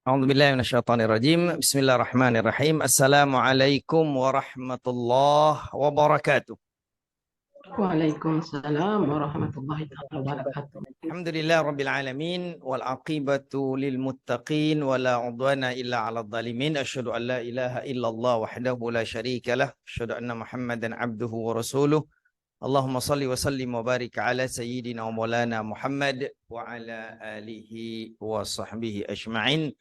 A'udzubillahi minasyaitonirrajim. Bismillahirrahmanirrahim. Assalamualaikum warahmatullahi wabarakatuh. Waalaikumsalam warahmatullahi wabarakatuh. Alhamdulillah rabbil alamin wal aqibatu lil muttaqin wala udwana illa 'alal zalimin. Asyhadu an la ilaha illallah wahdahu la syarika lah. Asyhadu anna Muhammadan 'abduhu wa rasuluh. Allahumma salli wa sallim wa barik ala sayyidina wa maulana Muhammad wa ala alihi wa sahbihi ajma'in.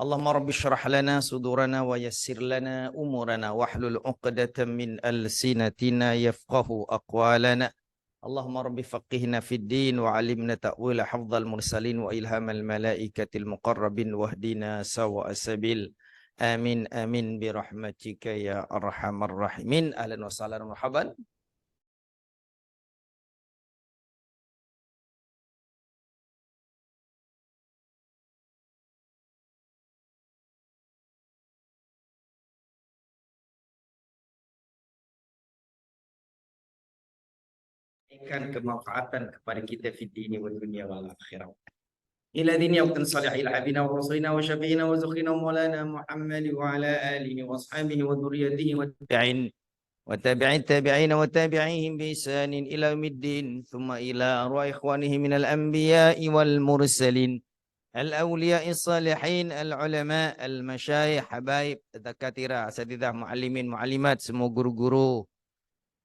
Allahumma rabbi syrah lana sudurana wa yassir lana umurana wahlul 'uqdatam min alsinatina yafqahu aqwalana. Allahumma rabbi faqihna fid din wa 'allimna ta'wila hafdzal mursalin wa ilhamal malaikatil muqarrabin wahdina sawa'as sabil. Amin amin bi rahmatika ya arhamar rahimin. Ahlan wa sahlan marhaban. Berikan kemanfaatan kepada kita fid dini wa dunya wal akhirah. Ila dini waqtan salih ila habina wa rasulina wa syafiina wa zukhina maulana Muhammad wa ala alihi wa ashabihi wa dhurriyyatihi wa tabi'in tabi'ina wa tabi'ihim bi ihsanin ila yaumiddin thumma ila arwah ikhwanihi minal anbiya'i wal mursalin al awliya'i salihin al ulama al masyayikh habaib dakatira asatidzah muallimin muallimat semua guru-guru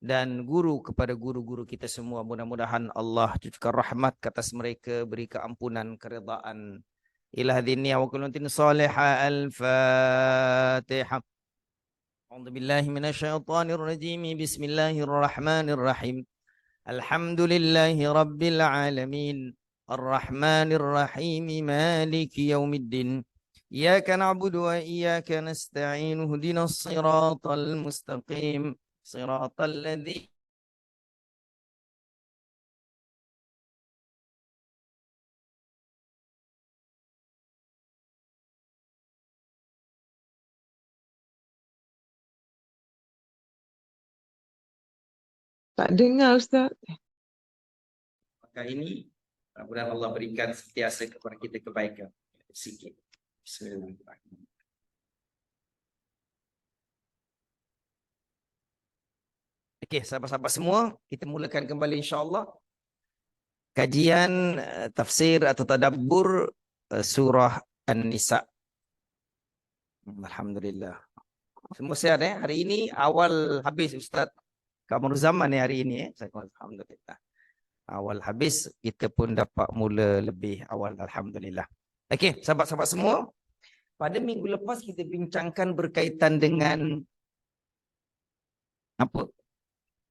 dan guru kepada guru-guru kita semua. Mudah-mudahan Allah cucurkan rahmat ke atas mereka, beri keampunan, keredaan. Ila hadhihi wa kullutin salihah. Al-Fatihah. A'udzu billahi minasyaitonir rajim. Bismillahirrahmanirrahim. Alhamdulillahi rabbil alamin. Ar-Rahmanir Rahim. Maliki yaumiddin. Iyyaka na'budu wa iyyaka nasta'in. Ihdinas siratal mustaqim. Siratal ladzi Tak dengar Ustaz. maka ini mudah-mudahan Allah berikan sentiasa kepada kita kebaikan sikit. Bismillahirrahmanirrahim. Okey, sahabat-sahabat semua, kita mulakan kembali insya-Allah kajian tafsir atau tadabbur surah An-Nisa. Alhamdulillah. Semua sihat hari ini awal habis Ustaz Kamaruzzaman hari ini alhamdulillah. Awal habis kita pun dapat mula lebih awal alhamdulillah. Okey, sahabat-sahabat semua, pada minggu lepas kita bincangkan berkaitan dengan apa?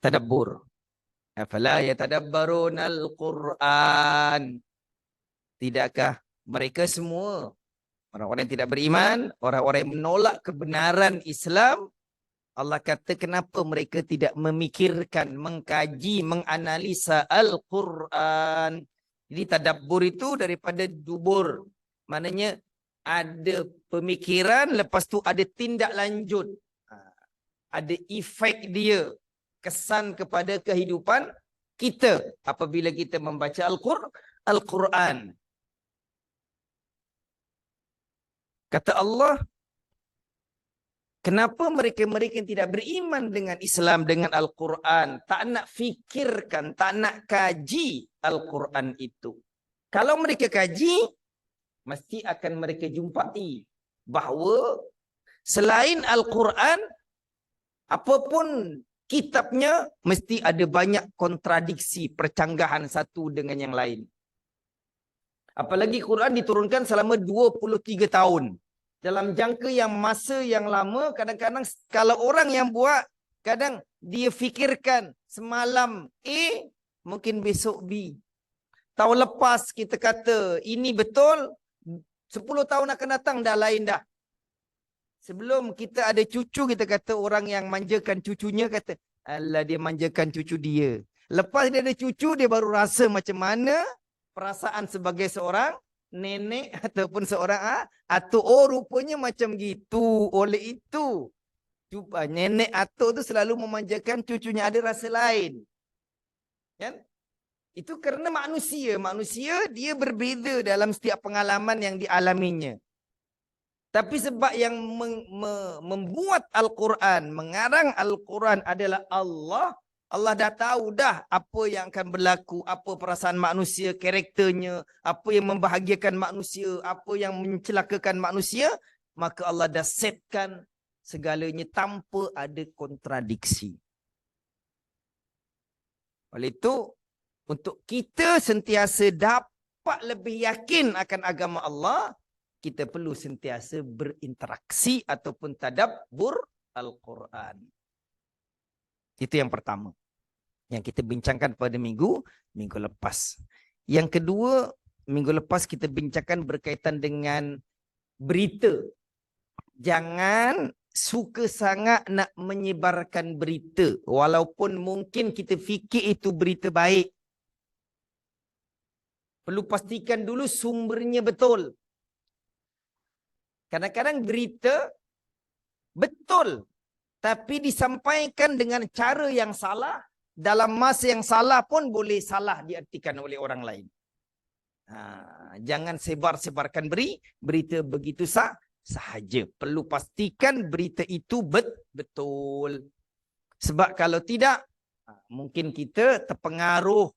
Tadabbur. Afala yatadabbarunal Qur'an. Tidakkah mereka semua orang-orang yang tidak beriman, orang-orang yang menolak kebenaran Islam, Allah kata kenapa mereka tidak memikirkan, mengkaji, menganalisa Al-Quran. Jadi tadabbur itu daripada dubur. Maknanya ada pemikiran, lepas tu ada tindak lanjut. Ada efek dia, kesan kepada kehidupan kita apabila kita membaca Al-Quran. Kata Allah, kenapa mereka-mereka yang tidak beriman dengan Islam, dengan Al-Quran, tak nak fikirkan, tak nak kaji Al-Quran itu. Kalau mereka kaji, mesti akan mereka jumpai bahawa selain Al-Quran, apapun kitabnya, mesti ada banyak kontradiksi, percanggahan satu dengan yang lain. Apalagi Quran diturunkan selama 23 tahun. Dalam jangka yang masa yang lama, kadang-kadang kalau orang yang buat, kadang dia fikirkan semalam A, mungkin besok B. Tahun lepas kita kata ini betul, 10 tahun akan datang dah lain dah. Sebelum kita ada cucu, kita kata orang yang manjakan cucunya, kata, alah dia manjakan cucu dia. Lepas dia ada cucu, dia baru rasa macam mana perasaan sebagai seorang nenek ataupun seorang atuk. Oh rupanya macam gitu. Oleh itu, cuba nenek atuk tu selalu memanjakan cucunya, ada rasa lain. Kan? Itu kerana manusia. Manusia dia berbeza dalam setiap pengalaman yang dialaminya. Tapi sebab yang membuat Al-Quran, mengarang Al-Quran adalah Allah. Allah dah tahu dah apa yang akan berlaku, apa perasaan manusia, karakternya, apa yang membahagiakan manusia, apa yang mencelakakan manusia. Maka Allah dah setkan segalanya tanpa ada kontradiksi. Oleh itu, untuk kita sentiasa dapat lebih yakin akan agama Allah, kita perlu sentiasa berinteraksi ataupun tadabbur Al-Quran. Itu yang pertama yang kita bincangkan pada minggu lepas. Yang kedua, minggu lepas kita bincangkan berkaitan dengan berita. Jangan suka sangat nak menyebarkan berita walaupun mungkin kita fikir itu berita baik. Perlu pastikan dulu sumbernya betul. Kadang-kadang berita betul tapi disampaikan dengan cara yang salah, dalam masa yang salah pun boleh salah diartikan oleh orang lain. Jangan sebar-sebarkan berita begitu sahaja. Perlu pastikan berita itu betul. Sebab kalau tidak, mungkin kita terpengaruh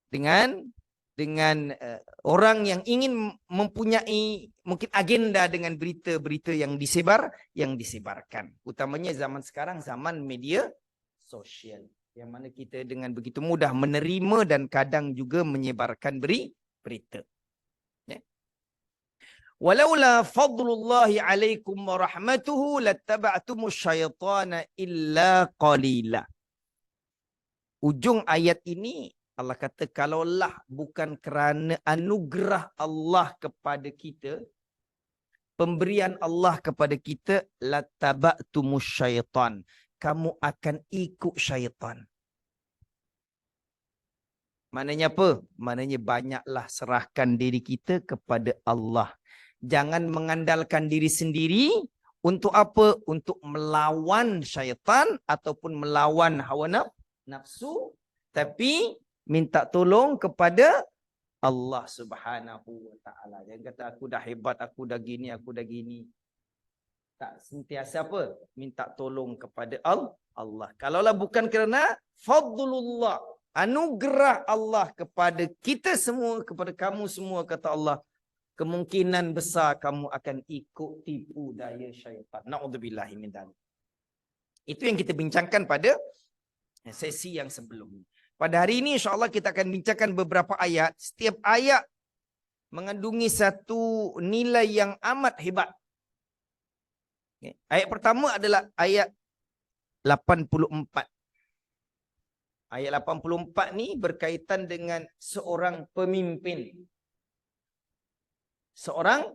dengan orang yang ingin mempunyai mungkin agenda dengan berita-berita yang disebarkan. Utamanya zaman sekarang, zaman media sosial. Yang mana kita dengan begitu mudah menerima dan kadang juga menyebarkan berita. Ya. Walaula fadlullahi alaikum wa rahmatuhu lattaba'tumus syaitana illa qalila. Ujung ayat ini Allah kata, kalaulah bukan kerana anugerah Allah kepada kita, pemberian Allah kepada kita, lattaba'tumus syaitan. Kamu akan ikut syaitan. Maknanya apa? Maknanya banyaklah serahkan diri kita kepada Allah. Jangan mengandalkan diri sendiri. Untuk apa? Untuk melawan syaitan ataupun melawan hawa nafsu. Tapi minta tolong kepada Allah Subhanahu wa taala. Jangan kata aku dah hebat, aku dah gini, aku dah gini. Tak sentiasa apa? Minta tolong kepada Allah. Kalaulah bukan kerana fadlullah, anugerah Allah kepada kita semua, kepada kamu semua, kata Allah, kemungkinan besar kamu akan ikut tipu daya syaitan. Na'udzubillahi min dzalik. Itu yang kita bincangkan pada sesi yang sebelum. Pada hari ini insya-Allah kita akan bincangkan beberapa ayat. Setiap ayat mengandungi satu nilai yang amat hebat. Ayat pertama adalah ayat 84. Ayat 84 ni berkaitan dengan seorang pemimpin. Seorang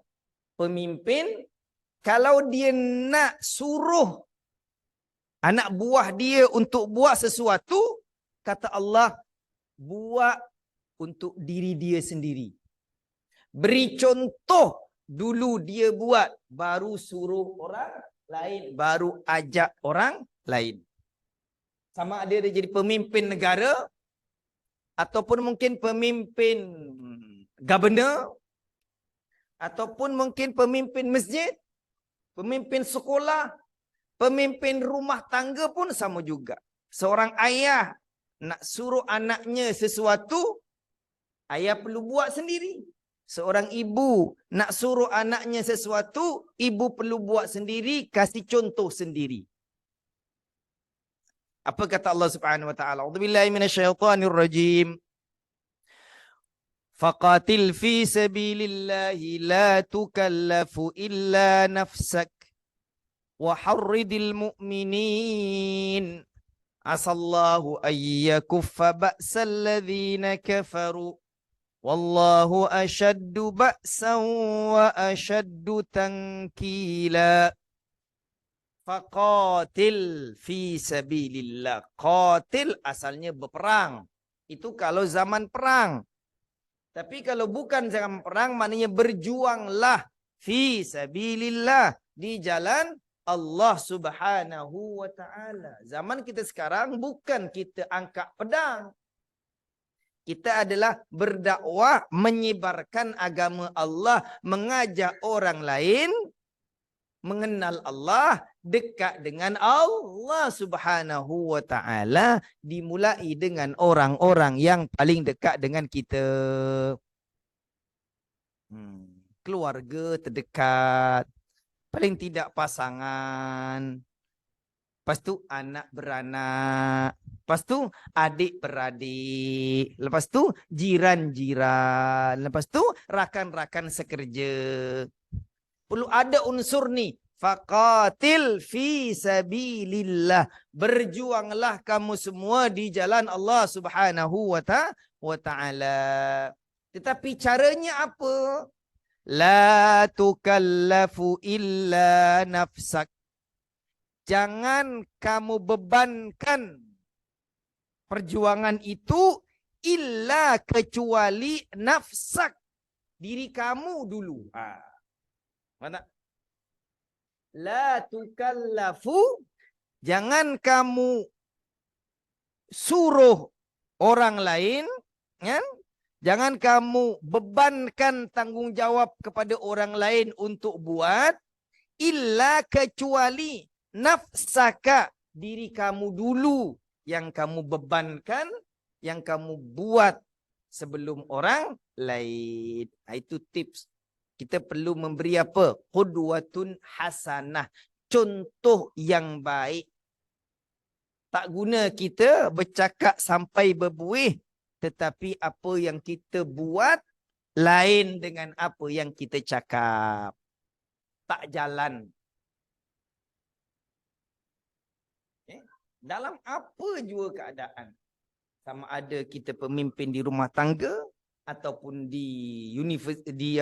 pemimpin, kalau dia nak suruh anak buah dia untuk buat sesuatu, kata Allah, buat untuk diri dia sendiri. Beri contoh dulu dia buat, baru suruh orang lain, baru ajak orang lain. Sama ada dia jadi pemimpin negara, ataupun mungkin pemimpin governor, ataupun mungkin pemimpin masjid, pemimpin sekolah, pemimpin rumah tangga pun sama juga. Seorang ayah nak suruh anaknya sesuatu, ayah perlu buat sendiri. Seorang ibu nak suruh anaknya sesuatu, ibu perlu buat sendiri, kasih contoh sendiri. Apa kata Allah Subhanahu wa taala? A'udzubillahi minasyaitonir rajim. Faqatil fi sabilillahi la tukallafu illa nafsak wa harridil mu'minin. Asallahu ayyakuffa ba'sal ladzina kafaru. Wallahu ashaddu ba'san wa ashaddu tankila. Faqatil fi sabilillah. Qatil asalnya berperang. Itu kalau zaman perang. Tapi kalau bukan zaman perang, maknanya berjuanglah fi sabilillah, di jalan Allah Subhanahu wa taala. Zaman kita sekarang bukan kita angkat pedang. Kita adalah berdakwah, menyebarkan agama Allah, mengajak orang lain mengenal Allah, dekat dengan Allah Subhanahu wa taala, dimulai dengan orang-orang yang paling dekat dengan kita. Keluarga terdekat, paling tidak pasangan. Lepas tu anak beranak. Lepas tu adik beradik. Lepas tu jiran-jiran. Lepas tu rakan-rakan sekerja. Perlu ada unsur ni. Faqatil fi sabilillah. Berjuanglah kamu semua di jalan Allah Subhanahu wa ta'ala. Tetapi caranya apa? La tukallafu illa nafsak. Jangan kamu bebankan perjuangan itu illa kecuali nafsak, diri kamu dulu. Mana? La tukallafu, jangan kamu suruh orang lain, kan? Jangan kamu bebankan tanggungjawab kepada orang lain untuk buat illa kecuali nafsaka, diri kamu dulu yang kamu bebankan, yang kamu buat sebelum orang lain. Itu tips. Kita perlu memberi apa? Qudwatun hasanah. Contoh yang baik. Tak guna kita bercakap sampai berbuih, tetapi apa yang kita buat lain dengan apa yang kita cakap. Tak jalan. Dalam apa jua keadaan, sama ada kita pemimpin di rumah tangga ataupun di di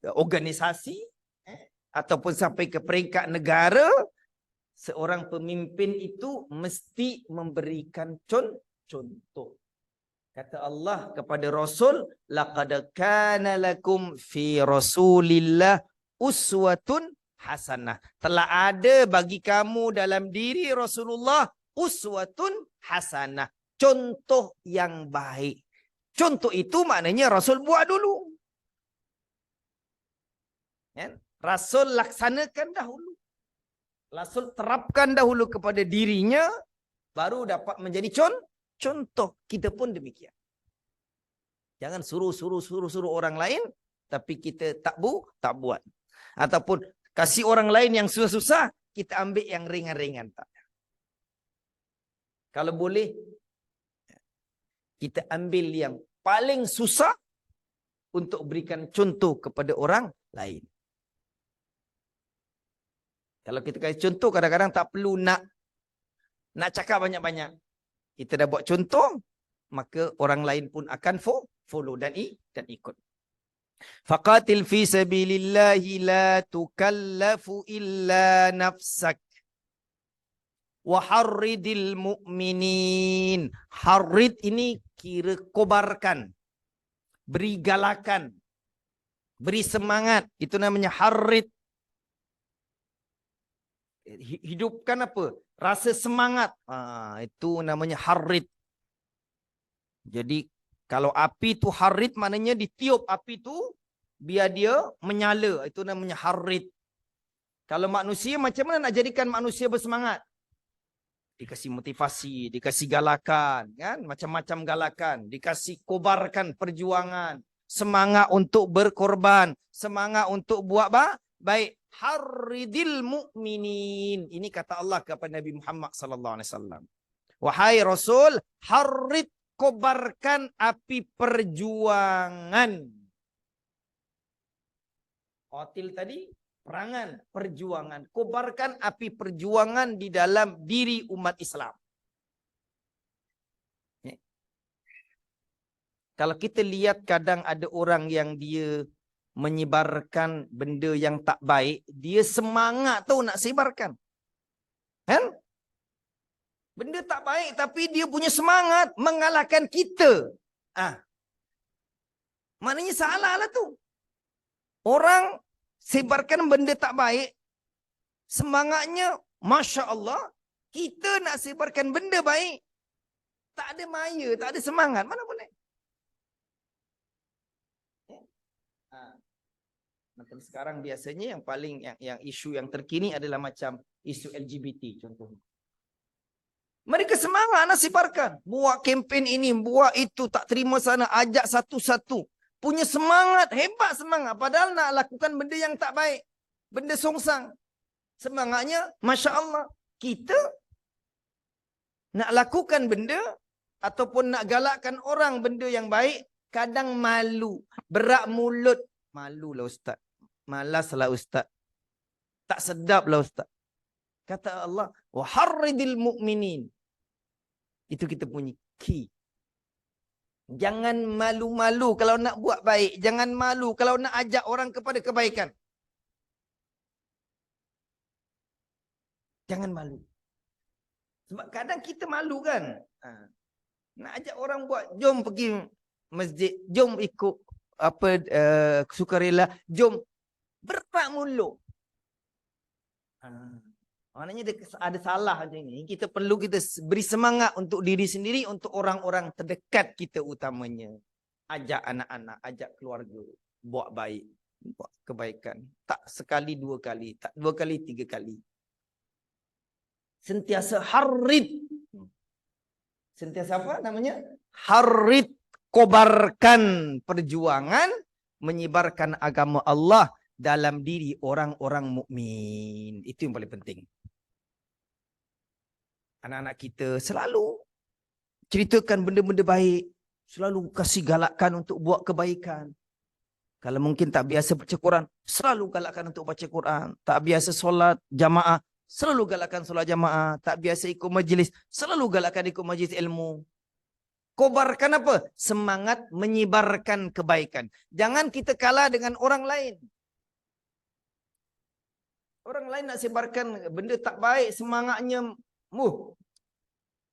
organisasi, ataupun sampai ke peringkat negara, seorang pemimpin itu mesti memberikan contoh. Kata Allah kepada Rasul, laqad kana lakum fi Rasulillah uswatun hasanah. Telah ada bagi kamu dalam diri Rasulullah uswatun hasanah. Contoh yang baik. Contoh itu maknanya Rasul buat dulu. Ya? Rasul laksanakan dahulu. Rasul terapkan dahulu kepada dirinya, baru dapat menjadi contoh. Kita pun demikian. Jangan suruh orang lain, tapi kita tak buat. Ataupun kasih orang lain yang susah-susah, kita ambil yang ringan-ringan. Tak. Kalau boleh, kita ambil yang paling susah untuk berikan contoh kepada orang lain. Kalau kita kasih contoh, kadang-kadang tak perlu nak cakap banyak-banyak. Kita dah buat contoh, maka orang lain pun akan follow dan ikut. Faqatil fi sabilillahi la tukallafu illa nafsak wa harridil mu'minin. Harrid ini kira kobarkan, beri galakan, beri semangat. Itu namanya harrid. Hidupkan apa? Rasa semangat. Itu namanya harrid. Jadi kalau api tu harrid, maknanya ditiup api tu biar dia menyala. Itu namanya harrid. Kalau manusia, macam mana nak jadikan manusia bersemangat? Dikasih motivasi, dikasih galakan, kan? Macam-macam galakan, dikasih kobarkan perjuangan, semangat untuk berkorban, semangat untuk buat baik. Harridil mu'minin. Ini kata Allah kepada Nabi Muhammad sallallahu alaihi wasallam. Wahai Rasul, harrid, kobarkan api perjuangan. Qatil tadi perangan, perjuangan. Kobarkan api perjuangan di dalam diri umat Islam. Kalau kita lihat kadang ada orang yang dia menyebarkan benda yang tak baik, dia semangat tu nak sebarkan. Kan? Benda tak baik tapi dia punya semangat mengalahkan kita. Maknanya salah lah tu. Orang sebarkan benda tak baik, semangatnya Masya Allah. Kita nak sebarkan benda baik, tak ada maya, tak ada semangat, mana boleh. Macam sekarang biasanya yang paling yang isu yang terkini adalah macam isu LGBT contohnya. Mereka semangat nak sebarkan. Buat kempen ini, buat itu, tak terima sana, ajak satu-satu. Punya semangat, hebat semangat. Padahal nak lakukan benda yang tak baik. Benda songsang. Semangatnya, Masya Allah. Kita nak lakukan benda, ataupun nak galakkan orang benda yang baik, kadang malu. Berak mulut. Malulah Ustaz. Malaslah Ustaz. Tak sedaplah Ustaz. Kata Allah, waharridil mu'minin. Itu kita punya key. Jangan malu-malu kalau nak buat baik. Jangan malu kalau nak ajak orang kepada kebaikan. Jangan malu. Sebab kadang kita malu kan. Nak ajak orang buat, jom pergi masjid, jom ikut sukarela, jom berak mulut. Maknanya ada salah macam ini. Kita perlu beri semangat untuk diri sendiri, untuk orang-orang terdekat kita utamanya. Ajak anak-anak, ajak keluarga. Buat baik, buat kebaikan. Tak sekali, dua kali. Tak dua kali, tiga kali. Sentiasa harrid. Sentiasa apa namanya? Harrid. Kobarkan perjuangan, menyebarkan agama Allah dalam diri orang-orang mukmin. Itu yang paling penting. Anak-anak kita selalu ceritakan benda-benda baik. Selalu kasih galakkan untuk buat kebaikan. Kalau mungkin tak biasa baca Quran, selalu galakkan untuk baca Quran. Tak biasa solat jamaah, selalu galakkan solat jamaah. Tak biasa ikut majlis, selalu galakkan ikut majlis ilmu. Kobarkan apa? Semangat menyebarkan kebaikan. Jangan kita kalah dengan orang lain. Orang lain nak sebarkan benda tak baik, semangatnya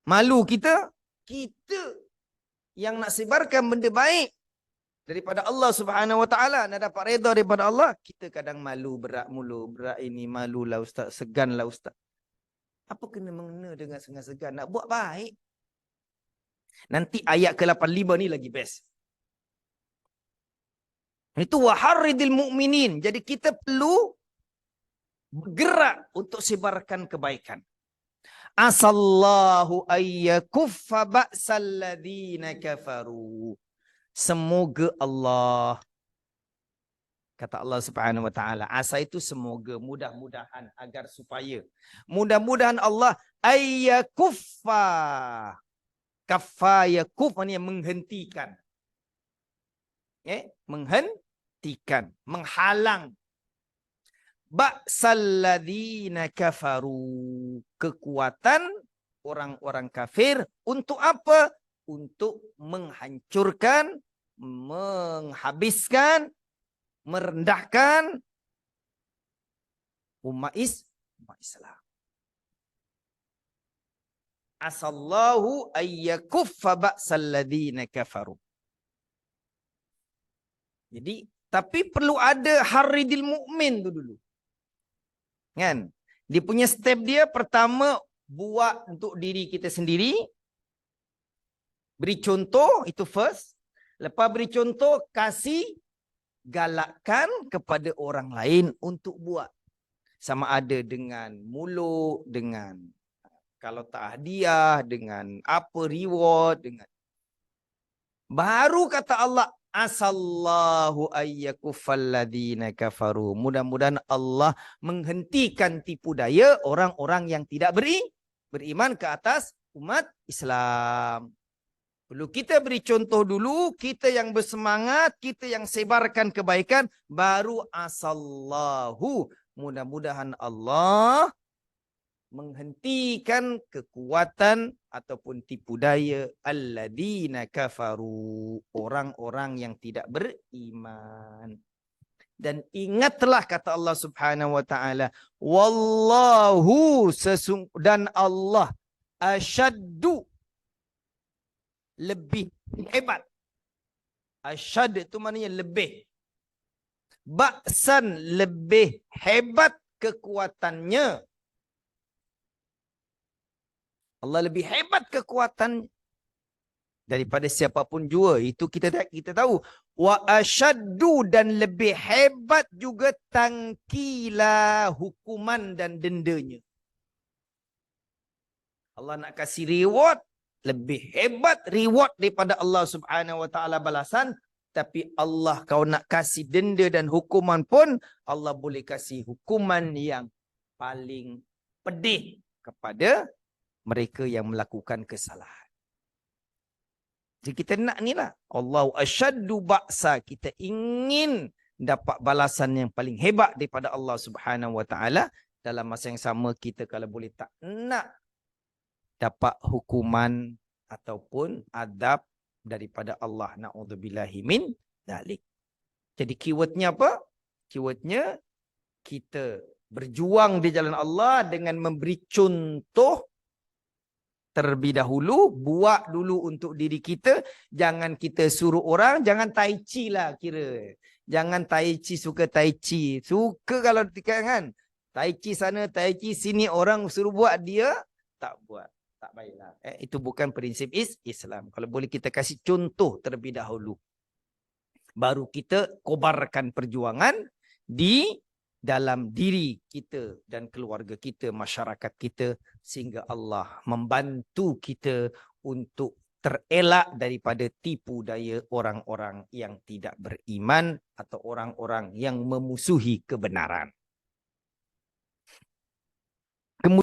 malu kita yang nak sebarkan benda baik daripada Allah Subhanahu Wa Taala, nak dapat redha daripada Allah, kita kadang malu, berak mulut, berak ini, malulah Ustaz, seganlah Ustaz. Apa kena mengena dengan segan-segan? Nak buat baik. Nanti ayat ke-85 ni lagi best. Itu waharridil mu'minin. Jadi kita perlu bergerak untuk sebarkan kebaikan. Asallahu ayyakuffa ba'sal ladina kafaru. Semoga Allah, kata Allah Subhanahu Wa Taala, asa itu semoga, mudah-mudahan, agar supaya, mudah-mudahan Allah ayyakuffa. Kaffa yakuf maknanya menghentikan. Menghentikan, menghalang. Ba'sal ladzina kafaru, kekuatan orang-orang kafir untuk apa? Untuk menghancurkan, menghabiskan, merendahkan umat Islam. Asallahu ayyakuffa ba'sal ladzina kafaru. Jadi, tapi perlu ada harridil mu'min tu dulu. Kan? Dia punya step dia pertama buat untuk diri kita sendiri. Beri contoh, itu first. Lepas beri contoh, kasih galakkan kepada orang lain untuk buat. Sama ada dengan mulut, dengan kalau tak hadiah, dengan apa reward, dengan baru kata Allah, asallahu ayyakuffal ladzina kafaru. Mudah-mudahan Allah menghentikan tipu daya orang-orang yang tidak beriman ke atas umat Islam. Perlu kita beri contoh dulu, kita yang bersemangat, kita yang sebarkan kebaikan, baru asallahu. Mudah-mudahan Allah menghentikan kekuatan ataupun tipu daya alladzina kafaru, orang-orang yang tidak beriman. Dan ingatlah kata Allah Subhanahu Wa Taala, wallahu dan Allah asyaddu, lebih hebat. Asyad itu maknanya lebih. Ba'san, lebih hebat kekuatannya. Allah lebih hebat kekuatan. daripada siapapun jua. Itu kita tahu. Wa asyaddu, dan lebih hebat juga tangkila, hukuman dan dendanya. Allah nak kasih reward, lebih hebat reward daripada Allah Subhanahu wa taala balasan. Tapi Allah kau nak kasih denda dan hukuman pun, Allah boleh kasih hukuman yang paling pedih kepada mereka yang melakukan kesalahan. Jadi kita nak ni lah. Allahu asyaddu ba'sa. Kita ingin dapat balasan yang paling hebat daripada Allah Subhanahu wa taala. Dalam masa yang sama, kita kalau boleh tak nak dapat hukuman ataupun adab daripada Allah. Na'udzubillahi min dzalik. Jadi keywordnya apa? Keywordnya kita berjuang di jalan Allah dengan memberi contoh terlebih dahulu. Buat dulu untuk diri kita. Jangan kita suruh orang. Jangan tai chi lah kira. Jangan tai chi, suka tai chi. Suka kalau kan. Tai chi sana, tai chi sini, orang suruh buat, dia tak buat. Tak baiklah. Itu bukan prinsip Islam. Kalau boleh kita kasih contoh terlebih dahulu. Baru kita kobarkan perjuangan di dalam diri kita dan keluarga kita, masyarakat kita, sehingga Allah membantu kita untuk terelak daripada tipu daya orang-orang yang tidak beriman atau orang-orang yang memusuhi kebenaran.